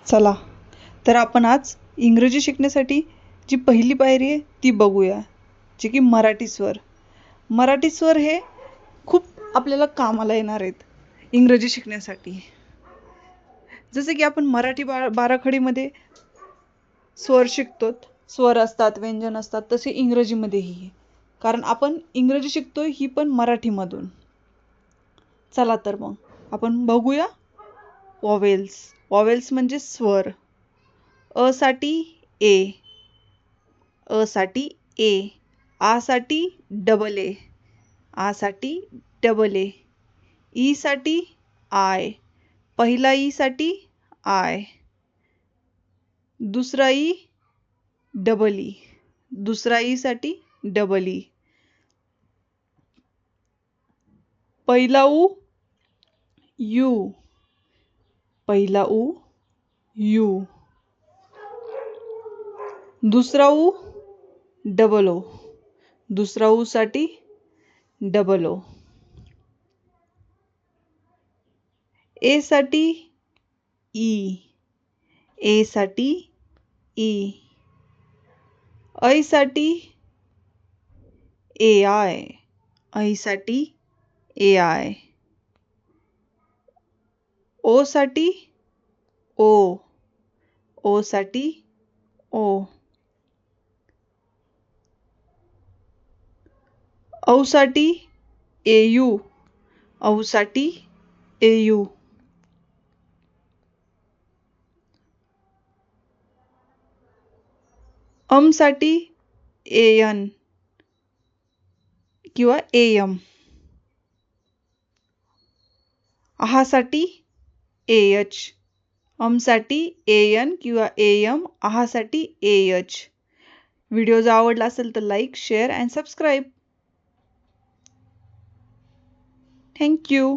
चला तर आपण आज इंग्रजी शिकण्यासाठी जी पहिली पायरी आहे ती बघूया, जे की मराठी स्वर. मराठी स्वर हे खूप आपल्याला कामाला येणार आहेत इंग्रजी शिकण्यासाठी. जसे की आपण मराठी बाराखडीमध्ये स्वर शिकतो, स्वर असतात, व्यंजन असतात, तसे इंग्रजीमध्येही, कारण आपण इंग्रजी शिकतोय ही पण मराठीमधून. चला तर मग आपण बघूया वॉवेल्स. वॉवेल्स म्हणजे स्वर. अ साठी ए, अ साठी ए, आ साठी डबल ए, आ साठी डबल ए, ई साठी आय, पहिला ई साठी आय, दुसरा ई डबल ई, दुसरा ई साठी डबल ई, पहिला ऊ यू, पहिला ऊ यू, दुसरा ऊ डबल ओ, दुसरा ऊ साठी डबल ओ, ए साठी ई, ए साठी ई, ऐ साठी ए आय, ऐ साठी ए आय, ओ साठी ओ, ओ साठी ओ, औ साठी एयू, औ साठी एयू, अम साठी एयन किंवा एयम, आहा साठी एएच, अम साठी एएन किंवा एयम, आहा साठी एएच. व्हिडिओ जर आवडला असेल तर like, share and subscribe. Thank you.